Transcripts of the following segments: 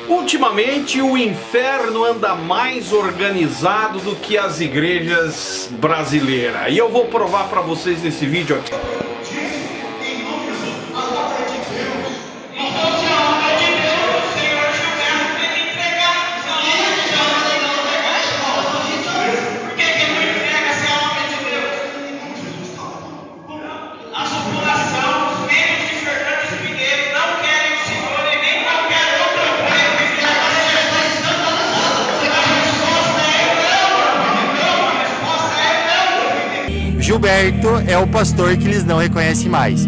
Ultimamente o inferno anda mais organizado do que as igrejas brasileiras. E eu vou provar para vocês nesse vídeo aqui. Gilberto é o pastor que eles não reconhecem mais.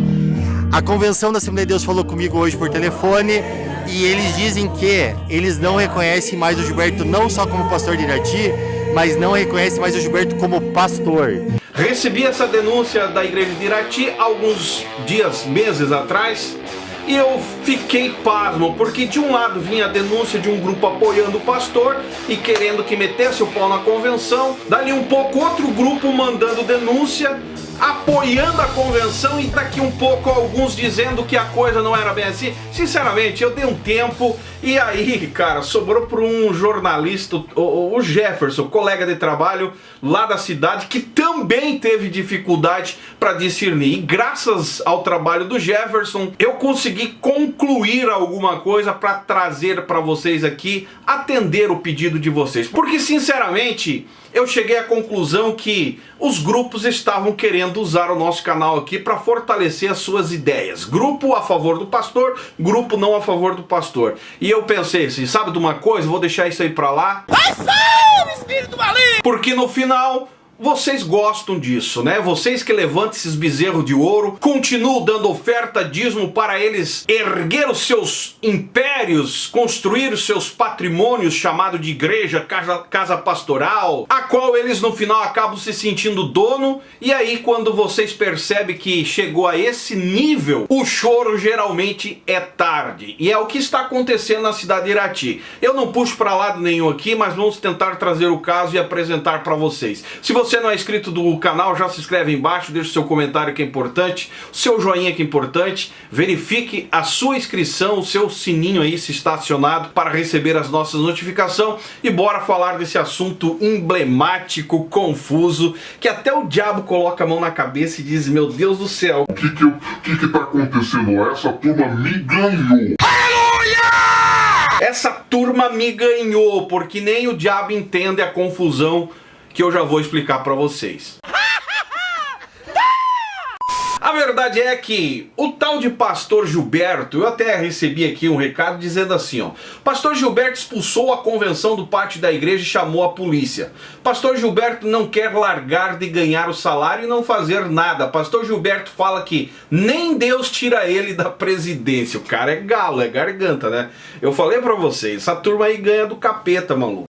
A convenção da Assembleia de Deus falou comigo hoje por telefone e eles dizem que eles não reconhecem mais o Gilberto não só como pastor de Irati, mas não reconhecem mais o Gilberto como pastor. Recebi essa denúncia da igreja de Irati alguns dias, meses atrás, e eu fiquei pasmo, porque de um lado vinha a denúncia de um grupo apoiando o pastor e querendo que metesse o pau na convenção, dali um pouco outro grupo mandando denúncia, apoiando a convenção, e daqui um pouco alguns dizendo que a coisa não era bem assim. Sinceramente, eu dei um tempo e aí, cara, sobrou para um jornalista, o Jefferson, colega de trabalho lá da cidade, que também teve dificuldade para discernir. E graças ao trabalho do Jefferson, eu consegui concluir alguma coisa para trazer para vocês aqui, atender o pedido de vocês. Porque, sinceramente, eu cheguei à conclusão que os grupos estavam querendo usar o nosso canal aqui para fortalecer as suas ideias. Grupo a favor do pastor, grupo não a favor do pastor. E eu pensei assim, sabe de uma coisa? Vou deixar isso aí para lá. Ação, espírito maligno! Porque no final vocês gostam disso, né? Vocês que levantam esses bezerros de ouro, continuam dando oferta, dízimo para eles erguer os seus impérios, construir os seus patrimônios, chamado de igreja, casa pastoral, a qual eles no final acabam se sentindo dono. E aí quando vocês percebem que chegou a esse nível, o choro geralmente é tarde. E é o que está acontecendo na cidade de Irati. Eu não puxo para lado nenhum aqui, mas vamos tentar trazer o caso e apresentar para vocês. Se você não é inscrito do canal, já se inscreve aí embaixo, deixa o seu comentário que é importante, o seu joinha que é importante, verifique a sua inscrição, o seu sininho aí se está acionado para receber as nossas notificações, e bora falar desse assunto emblemático, confuso, que até o diabo coloca a mão na cabeça e diz, meu Deus do céu, o que tá acontecendo? Essa turma me ganhou. Essa turma me ganhou, porque nem o diabo entende a confusão que eu já vou explicar para vocês. A verdade é que o tal de pastor Gilberto, eu até recebi aqui um recado dizendo assim, ó: pastor Gilberto expulsou a convenção do pátio da igreja e chamou a polícia. Pastor Gilberto não quer largar de ganhar o salário e não fazer nada. Pastor Gilberto fala que nem Deus tira ele da presidência. O cara é galo, é garganta, né? Eu falei pra vocês, essa turma aí ganha do capeta, maluco.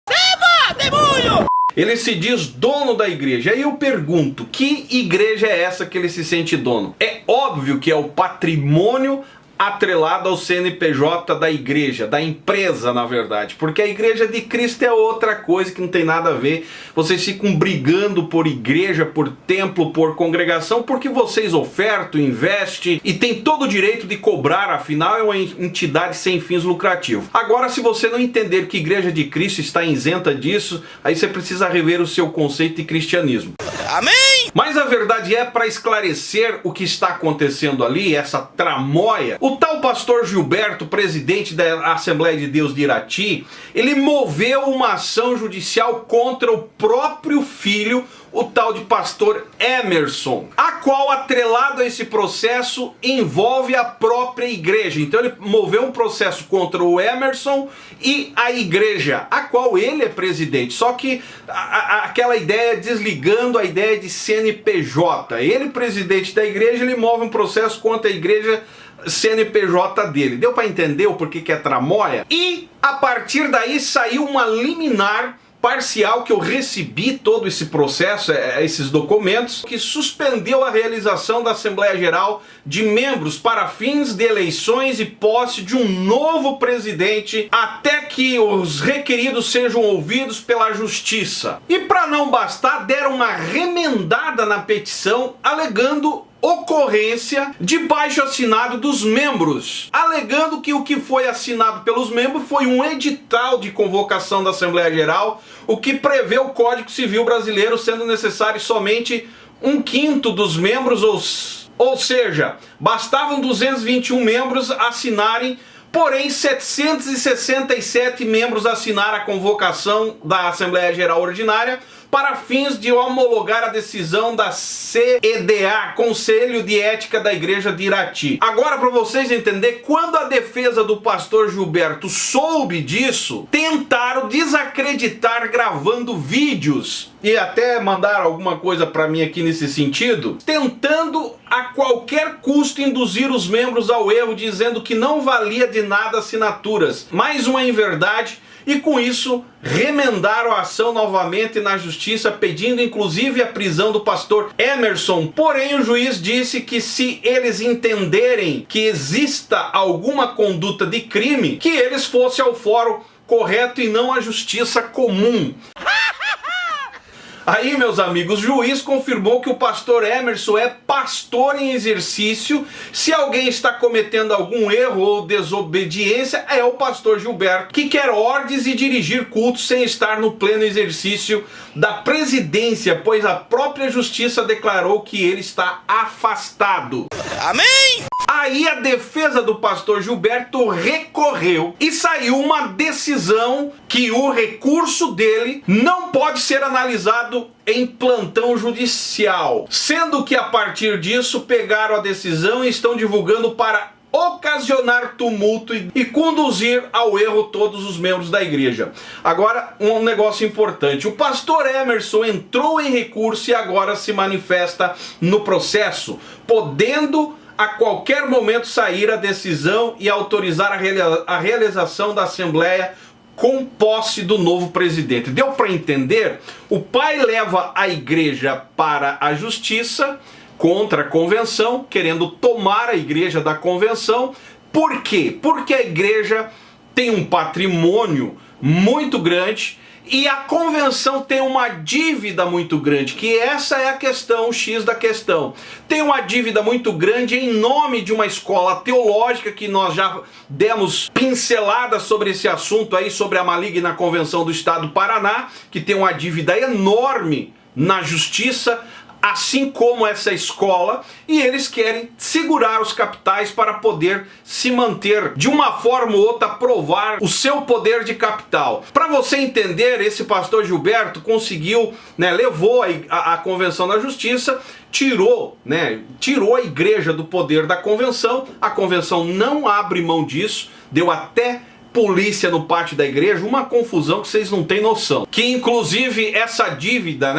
Demônio! Ele se diz dono da igreja. Aí eu pergunto, que igreja é essa que ele se sente dono? É óbvio que é o patrimônio atrelado ao CNPJ da igreja, da empresa, na verdade, porque a igreja de Cristo é outra coisa que não tem nada a ver. Vocês ficam brigando por igreja, por templo, por congregação, porque vocês ofertam, investem e tem todo o direito de cobrar, afinal é uma entidade sem fins lucrativos. Agora, se você não entender que a igreja de Cristo está isenta disso, aí você precisa rever o seu conceito de cristianismo. Amém! Mas a verdade é, para esclarecer o que está acontecendo ali, essa tramóia, o tal pastor Gilberto, presidente da Assembleia de Deus de Irati, ele moveu uma ação judicial contra o próprio filho, o tal de pastor Emerson, a qual, atrelado a esse processo, envolve a própria igreja. Então ele moveu um processo contra o Emerson e a igreja, a qual ele é presidente. Só que aquela ideia, desligando a ideia de CNPJ. Ele, presidente da igreja, ele move um processo contra a igreja CNPJ dele. Deu para entender o porquê que é tramóia? E a partir daí saiu uma liminar parcial que eu recebi todo esse processo, esses documentos, que suspendeu a realização da Assembleia Geral de membros para fins de eleições e posse de um novo presidente até que os requeridos sejam ouvidos pela Justiça. E para não bastar, deram uma remendada na petição alegando ocorrência de baixo assinado dos membros, alegando que o que foi assinado pelos membros foi um edital de convocação da Assembleia Geral, o que prevê o Código Civil Brasileiro, sendo necessário somente 1/5 dos membros, ou seja, bastavam 221 membros assinarem, porém 767 membros assinaram a convocação da Assembleia Geral Ordinária para fins de homologar a decisão da CEDA, Conselho de Ética da Igreja de Irati. Agora, para vocês entenderem, quando a defesa do pastor Gilberto soube disso, tentaram desacreditar gravando vídeos e até mandaram alguma coisa para mim aqui nesse sentido, tentando a qualquer custo induzir os membros ao erro, dizendo que não valia de nada assinaturas. Mais uma inverdade. E com isso, remendaram a ação novamente na justiça, pedindo inclusive a prisão do pastor Emerson. Porém, o juiz disse que se eles entenderem que exista alguma conduta de crime, que eles fossem ao fórum correto e não à justiça comum. Aí, meus amigos, o juiz confirmou que o pastor Emerson é pastor em exercício. Se alguém está cometendo algum erro ou desobediência, é o pastor Gilberto, que quer ordens e dirigir cultos sem estar no pleno exercício da presidência, pois a própria justiça declarou que ele está afastado. Amém? Aí a defesa do pastor Gilberto recorreu e saiu uma decisão que o recurso dele não pode ser analisado em plantão judicial, sendo que a partir disso pegaram a decisão e estão divulgando para ocasionar tumulto e conduzir ao erro todos os membros da igreja. Agora, um negócio importante: o pastor Emerson entrou em recurso e agora se manifesta no processo, podendo a qualquer momento sair a decisão e autorizar a realização da Assembleia com posse do novo presidente. Deu para entender? O pai leva a igreja para a justiça contra a convenção, querendo tomar a igreja da convenção. Por quê? Porque a igreja tem um patrimônio muito grande e a convenção tem uma dívida muito grande, que essa é a questão, o X da questão. Tem uma dívida muito grande em nome de uma escola teológica, que nós já demos pinceladas sobre esse assunto aí, sobre a maligna convenção do estado do Paraná, que tem uma dívida enorme na justiça, assim como essa escola, e eles querem segurar os capitais para poder se manter, de uma forma ou outra, provar o seu poder de capital. Para você entender, esse pastor Gilberto conseguiu, levou a convenção na justiça, tirou a igreja do poder da convenção. A convenção não abre mão disso, deu até polícia no pátio da igreja, uma confusão que vocês não têm noção. Que inclusive essa dívida,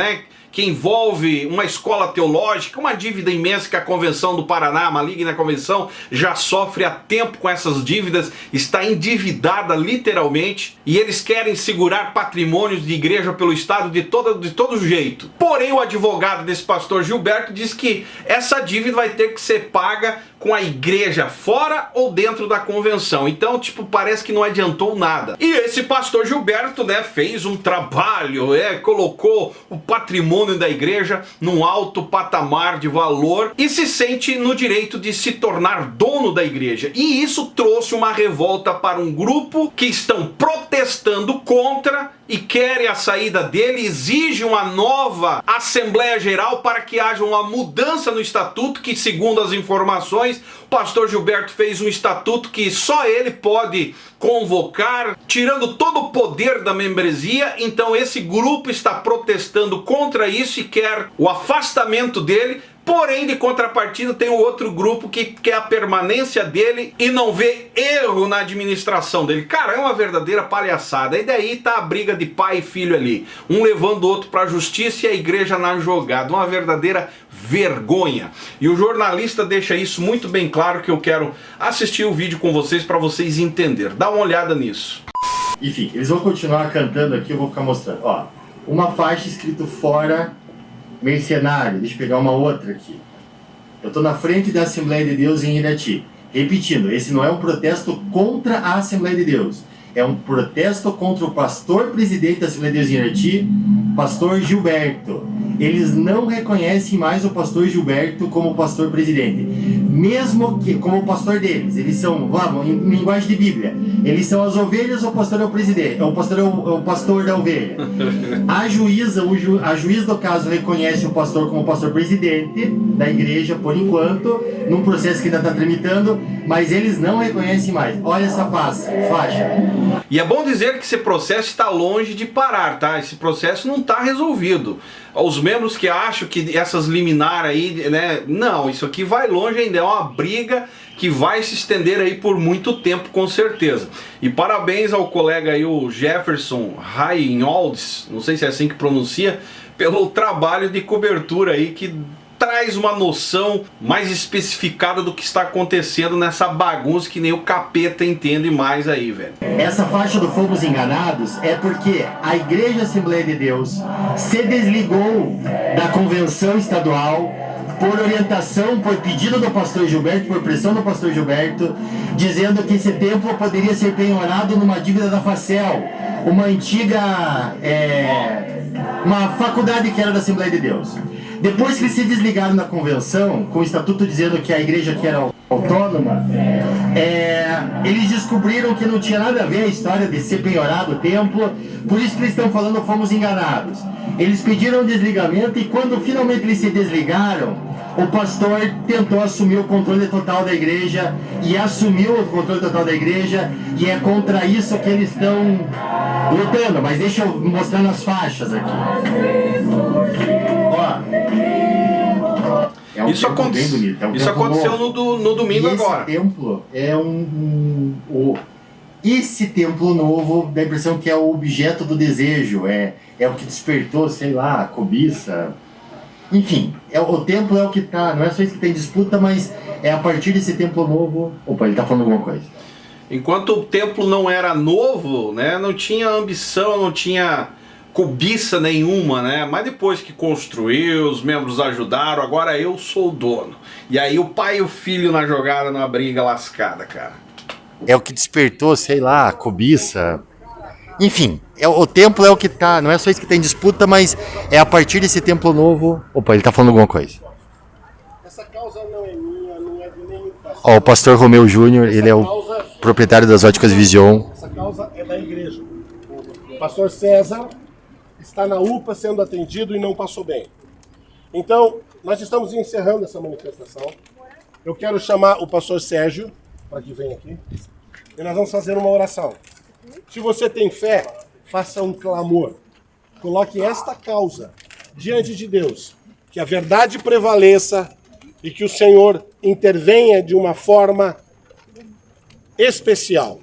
que envolve uma escola teológica, uma dívida imensa que a Convenção do Paraná, a maligna convenção, já sofre há tempo com essas dívidas, está endividada literalmente, e eles querem segurar patrimônios de igreja pelo estado de todo jeito. Porém, o advogado desse pastor Gilberto diz que essa dívida vai ter que ser paga com a igreja fora ou dentro da convenção. Então, parece que não adiantou nada. E esse pastor Gilberto, fez um trabalho, colocou o patrimônio da igreja num alto patamar de valor e se sente no direito de se tornar dono da igreja. E isso trouxe uma revolta para um grupo que estão protestando contra e querem a saída dele, exigem uma nova Assembleia Geral para que haja uma mudança no estatuto, que, segundo as informações, o pastor Gilberto fez um estatuto que só ele pode convocar, tirando todo o poder da membresia. Então esse grupo está protestando contra isso e quer o afastamento dele. Porém, de contrapartida, tem um outro grupo que quer a permanência dele e não vê erro na administração dele. Cara, é uma verdadeira palhaçada. E daí tá a briga de pai e filho ali, um levando o outro para a justiça e a igreja na jogada. Uma verdadeira vergonha. E o jornalista deixa isso muito bem claro, que eu quero assistir o vídeo com vocês para vocês entenderem. Dá uma olhada nisso. Enfim, eles vão continuar cantando aqui, eu vou ficar mostrando. Ó, uma faixa escrito fora mercenário. Deixa eu pegar uma outra aqui. Eu tô na frente da Assembleia de Deus em Irati. Repetindo, esse não é um protesto contra a Assembleia de Deus. É um protesto contra o pastor presidente da Assembleia de Deus em Irati, pastor Gilberto. Eles não reconhecem mais o pastor Gilberto como pastor presidente. Mesmo que, como o pastor deles, eles são, vamos, em linguagem de Bíblia, eles são as ovelhas ou o pastor é o presidente? O pastor é o pastor da ovelha. A juíza do caso reconhece o pastor como pastor presidente da igreja, por enquanto, num processo que ainda está tramitando, mas eles não reconhecem mais. Olha essa faixa. E é bom dizer que esse processo está longe de parar, tá? Esse processo não está resolvido. Os membros que acham que essas liminar aí, né? Não, isso aqui vai longe ainda, é uma briga que vai se estender aí por muito tempo, com certeza. E parabéns ao colega aí, o Jefferson Reinolds, não sei se é assim que pronuncia, pelo trabalho de cobertura aí que traz uma noção mais especificada do que está acontecendo nessa bagunça que nem o capeta entende mais aí, velho. Essa faixa do Fomos Enganados é porque a Igreja Assembleia de Deus se desligou da convenção estadual por orientação, por pedido do pastor Gilberto, por pressão do pastor Gilberto, dizendo que esse templo poderia ser penhorado numa dívida da Facel, uma antiga uma faculdade que era da Assembleia de Deus. Depois que eles se desligaram da convenção, com o estatuto dizendo que a igreja que era autônoma, eles descobriram que não tinha nada a ver a história de ser penhorado o templo, por isso que eles estão falando fomos enganados. Eles pediram o desligamento e quando finalmente eles se desligaram, o pastor tentou assumir o controle total da igreja e assumiu o controle total da igreja, e é contra isso que eles estão lutando. Mas deixa eu mostrar nas faixas aqui. Ó, isso aconteceu no domingo agora. Esse templo é esse templo novo, dá a impressão que é o objeto do desejo, é o que despertou, sei lá, a cobiça. Enfim, o templo é o que tá, não é só isso que tem disputa, mas é a partir desse templo novo. Opa, ele tá falando alguma coisa. Enquanto o templo não era novo, né, não tinha ambição, não tinha cobiça nenhuma, né? Mas depois que construiu, os membros ajudaram, agora eu sou o dono. E aí o pai e o filho na jogada, numa briga lascada, cara. É o que despertou, sei lá, a cobiça. Enfim, o templo é o que tá, não é só isso que tem disputa, mas é a partir desse templo novo. Opa, ele tá falando alguma coisa. Essa causa não é minha, não é de nenhum pastor. Ó, o pastor Romeu Júnior, ele é o proprietário das Óticas Vision. Essa causa é da igreja. O pastor César está na UPA sendo atendido e não passou bem. Então, nós estamos encerrando essa manifestação. Eu quero chamar o pastor Sérgio para que venha aqui e nós vamos fazer uma oração. Se você tem fé, faça um clamor. Coloque esta causa diante de Deus, que a verdade prevaleça e que o Senhor intervenha de uma forma especial.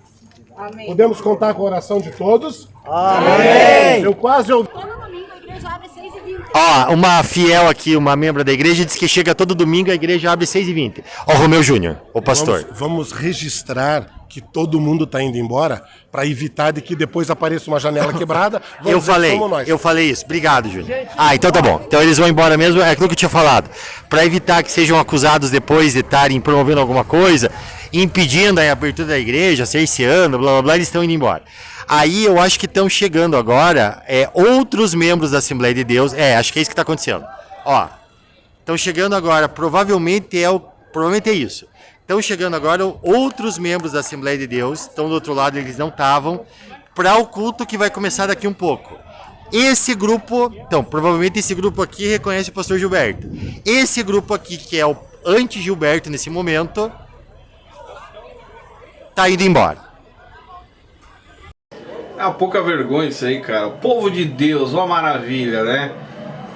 Amém. Podemos contar com a oração de todos? Amém! Eu quase ouvi. Ó, uma fiel aqui, uma membro da igreja, diz que chega todo domingo, a igreja abre 6h20. Ó, Romeu Júnior, o pastor. Vamos registrar que todo mundo está indo embora para evitar de que depois apareça uma janela quebrada. Eu falei isso. Obrigado, Júnior. Então tá bom. Então eles vão embora mesmo, é aquilo que eu tinha falado. Para evitar que sejam acusados depois de estarem promovendo alguma coisa, impedindo a abertura da igreja, cerceando, blá blá blá, eles estão indo embora. Aí eu acho que estão chegando agora outros membros da Assembleia de Deus. Acho que é isso que está acontecendo. Ó, estão chegando agora, provavelmente é isso. Estão chegando agora outros membros da Assembleia de Deus, estão do outro lado, eles não estavam, para o culto que vai começar daqui um pouco. Esse grupo, então, provavelmente esse grupo aqui reconhece o pastor Gilberto. Esse grupo aqui, que é o anti-Gilberto nesse momento, tá indo embora. É uma pouca vergonha isso aí, cara. O povo de Deus, uma maravilha, né?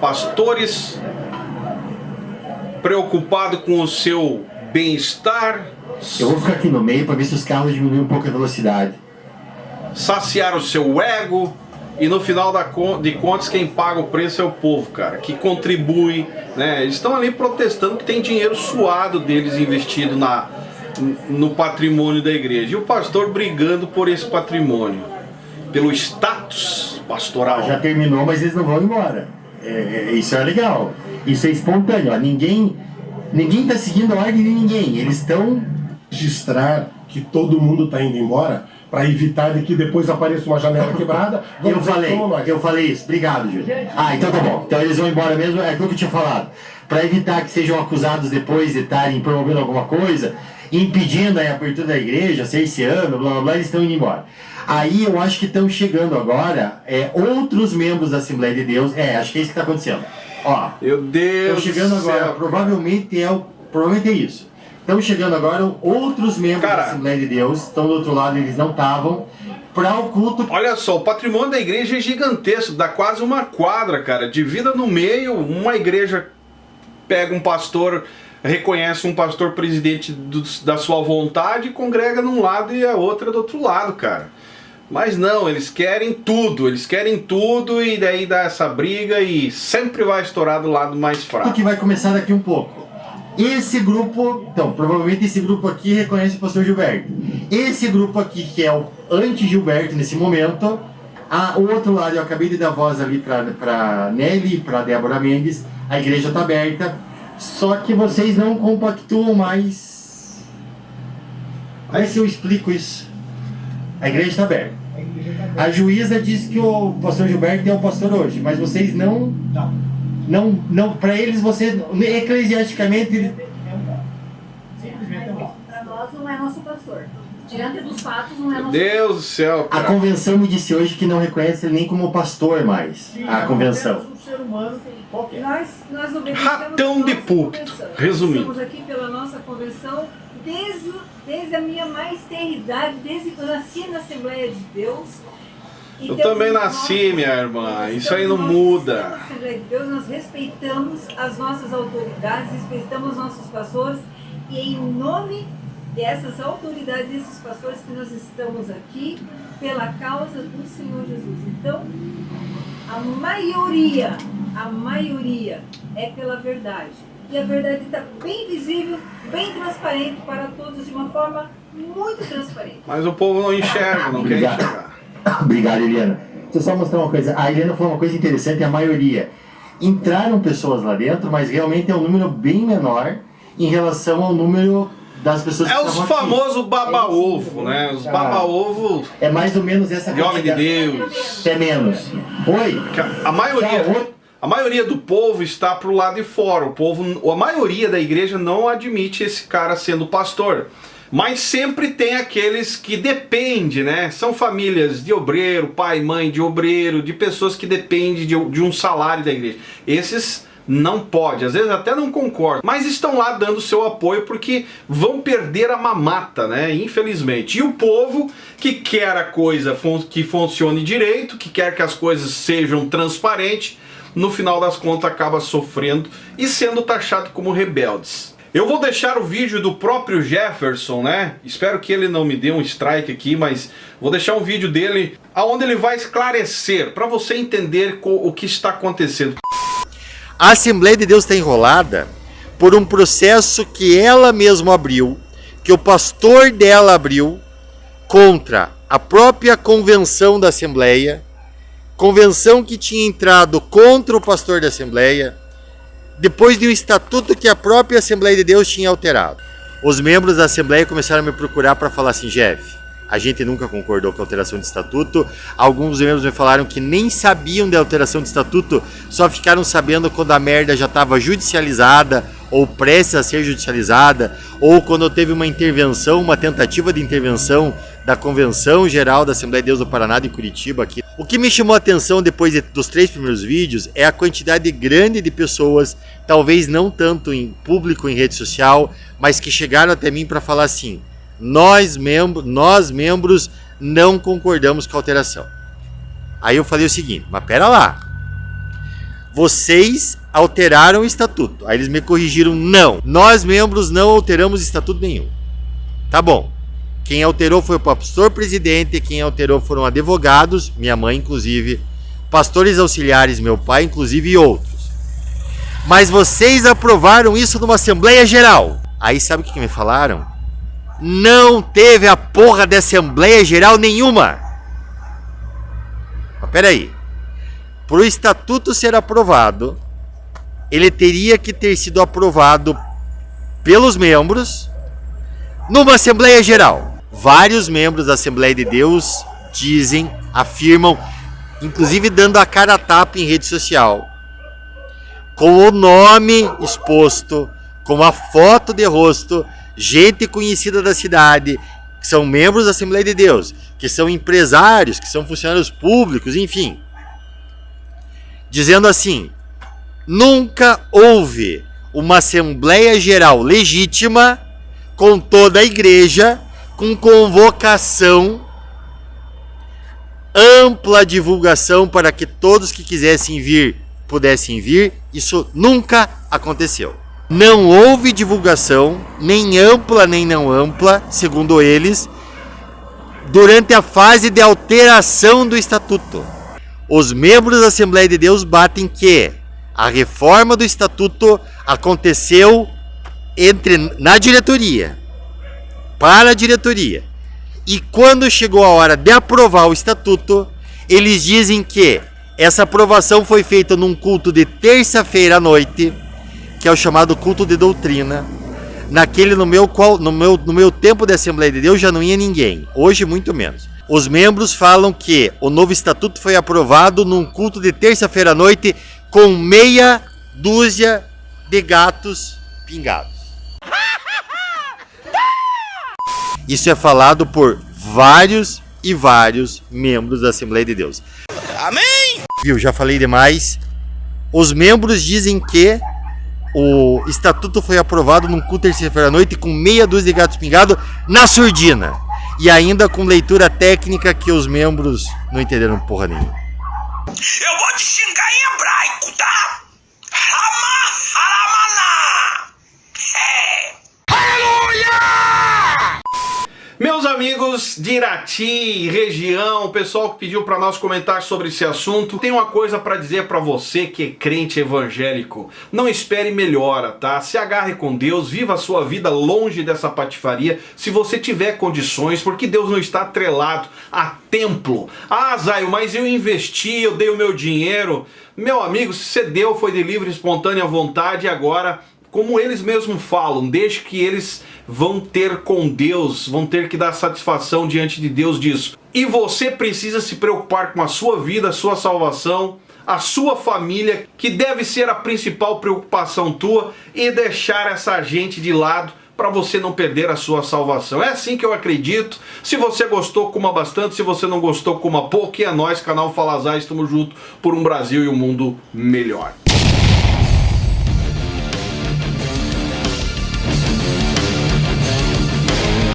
Pastores preocupados com o seu bem-estar. Eu vou ficar aqui no meio para ver se os carros diminuem um pouco a velocidade. Saciar o seu ego. E no final de contas, quem paga o preço é o povo, cara, que contribui, né? Eles estão ali protestando que tem dinheiro suado deles investido no patrimônio da igreja. E o pastor brigando por esse patrimônio. pelo status pastoral. Já terminou, mas eles não vão embora. Isso é legal. Isso é espontâneo. Ó. Ninguém está seguindo a ordem de ninguém. Eles estão... Registrar que todo mundo está indo embora para evitar de que depois apareça uma janela quebrada. Eu falei isso. Obrigado, Júlio. Então tá bom. Então eles vão embora mesmo. É aquilo que eu tinha falado. Para evitar que sejam acusados depois de estarem promovendo alguma coisa, impedindo a abertura da igreja, cerceando, blá blá blá, eles estão indo embora. Aí eu acho que estão chegando agora outros membros da Assembleia de Deus. Acho que é isso que está acontecendo. Ó, meu Deus. Estão chegando agora. Provavelmente é isso. Estão chegando agora outros membros da Assembleia de Deus. Estão do outro lado, eles não estavam. Para o culto. Olha só, o patrimônio da igreja é gigantesco. Dá quase uma quadra, cara. Divida no meio, uma igreja pega um pastor, reconhece um pastor presidente da sua vontade e congrega num lado e a outra do outro lado, cara. Mas não, eles querem tudo e daí dá essa briga e sempre vai estourar do lado mais fraco. O que vai começar daqui um pouco. Esse grupo, então, provavelmente esse grupo aqui reconhece o pastor Gilberto. Esse grupo aqui, que é o anti-Gilberto nesse momento, o outro lado, eu acabei de dar voz ali para Nelly e para Débora Mendes, a igreja está aberta, só que vocês não compactuam mais. Como é que eu explico isso? A igreja está aberta. A juíza disse que o pastor Gilberto é o pastor hoje, mas vocês não, para eles, você, eclesiasticamente... Para nós não é nosso pastor. Diante dos fatos, não é nosso Deus do céu, cara. A convenção me disse hoje que não reconhece ele nem como pastor mais. A convenção. ser humano qualquer. Nós obedecemos Ratão de púlpito, resumindo. Estamos aqui pela nossa convenção desde a minha mais tenra idade, desde que eu nasci na Assembleia de Deus. Eu também nasci, minha irmã. Isso aí não muda. Na Assembleia de Deus, nós respeitamos as nossas autoridades, respeitamos os nossos pastores, e em nome dessas autoridades, desses pastores, que nós estamos aqui pela causa do Senhor Jesus. Então, a maioria é pela verdade. E a verdade está bem visível, bem transparente para todos, de uma forma muito transparente. Mas o povo não enxerga, não quer enxergar. Obrigado, Eliana. Deixa eu só mostrar uma coisa. A Eliana falou uma coisa interessante, a maioria. Entraram pessoas lá dentro, mas realmente é um número bem menor em relação ao número das pessoas que estavam aqui. É os famosos baba-ovo, né? Os baba-ovo... É mais ou menos essa de homem de Deus. É menos. Oi? A maioria do povo está pro lado de fora. A maioria da igreja não admite esse cara sendo pastor. Mas sempre tem aqueles que dependem, né? São famílias de obreiro, pai, mãe de obreiro, de pessoas que dependem de um salário da igreja. Esses não pode, às vezes até não concordam, mas estão lá dando seu apoio porque vão perder a mamata, né? Infelizmente. E o povo que quer a coisa que funcione direito, que quer que as coisas sejam transparentes, no final das contas acaba sofrendo e sendo taxado como rebeldes. Eu vou deixar o vídeo do próprio Jefferson, né? Espero que ele não me dê um strike aqui, mas vou deixar um vídeo dele onde ele vai esclarecer, para você entender o que está acontecendo. A Assembleia de Deus está enrolada por um processo que ela mesma abriu, que o pastor dela abriu, contra a própria convenção da Assembleia, convenção que tinha entrado contra o pastor da Assembleia, depois de um estatuto que a própria Assembleia de Deus tinha alterado. Os membros da Assembleia começaram a me procurar para falar assim: Jeff, a gente nunca concordou com a alteração de estatuto. Alguns membros me falaram que nem sabiam da alteração de estatuto, só ficaram sabendo quando a merda já estava judicializada, ou prestes a ser judicializada, ou quando teve uma intervenção, uma tentativa de intervenção da Convenção Geral da Assembleia de Deus do Paraná de Curitiba aqui. O que me chamou a atenção depois dos 3 primeiros vídeos é a quantidade grande de pessoas, talvez não tanto em público, em rede social, mas que chegaram até mim para falar assim: nós membros não concordamos com a alteração. Aí eu falei o seguinte: mas pera lá, vocês alteraram o estatuto. Aí eles me corrigiram: não, nós membros não alteramos estatuto nenhum. Tá bom. Quem alterou foi o pastor presidente, quem alterou foram advogados, minha mãe inclusive, pastores auxiliares, meu pai inclusive, e outros. Mas vocês aprovaram isso numa Assembleia Geral. Aí sabe o que me falaram? Não teve a porra de Assembleia Geral nenhuma. peraí. Para o estatuto ser aprovado, ele teria que ter sido aprovado pelos membros numa Assembleia Geral. Vários membros da Assembleia de Deus dizem, afirmam, inclusive dando a cara a tapa em rede social, com o nome exposto, com a foto de rosto, gente conhecida da cidade, que são membros da Assembleia de Deus, que são empresários, que são funcionários públicos, enfim, dizendo assim: nunca houve uma Assembleia Geral legítima com toda a igreja, com convocação, ampla divulgação para que todos que quisessem vir pudessem vir. Isso nunca aconteceu. Não houve divulgação, nem ampla nem não ampla, segundo eles, durante a fase de alteração do estatuto. Os membros da Assembleia de Deus batem que a reforma do estatuto aconteceu na diretoria, para a diretoria. E quando chegou a hora de aprovar o estatuto, eles dizem que essa aprovação foi feita num culto de terça-feira à noite, que é o chamado culto de doutrina. Naquele no meu tempo de Assembleia de Deus já não ia ninguém, hoje muito menos. Os membros falam que o novo estatuto foi aprovado num culto de terça-feira à noite com meia dúzia de gatos pingados. Isso é falado por vários e vários membros da Assembleia de Deus. Amém! Viu, já falei demais. Os membros dizem que o estatuto foi aprovado num culto terça-feira à noite com meia dúzia de gatos pingados na surdina. E ainda com leitura técnica que os membros não entenderam porra nenhuma. Eu vou te xingar em hebraico, tá? Rama, haramana! Aleluia! Meus amigos de Irati e região, o pessoal que pediu para nós comentar sobre esse assunto, tem uma coisa para dizer para você que é crente evangélico: não espere melhora, tá? Se agarre com Deus, viva a sua vida longe dessa patifaria, se você tiver condições, porque Deus não está atrelado a templo. Ah, Zaio, mas eu investi, eu dei o meu dinheiro. Meu amigo, se você deu, foi de livre e espontânea vontade, e agora, como eles mesmos falam, deixe que eles vão ter com Deus, vão ter que dar satisfação diante de Deus disso. E você precisa se preocupar com a sua vida, a sua salvação, a sua família, que deve ser a principal preocupação tua, e deixar essa gente de lado para você não perder a sua salvação. É assim que eu acredito. Se você gostou, coma bastante. Se você não gostou, coma pouco. E é nóis, canal Fala Zay, estamos juntos por um Brasil e um mundo melhor.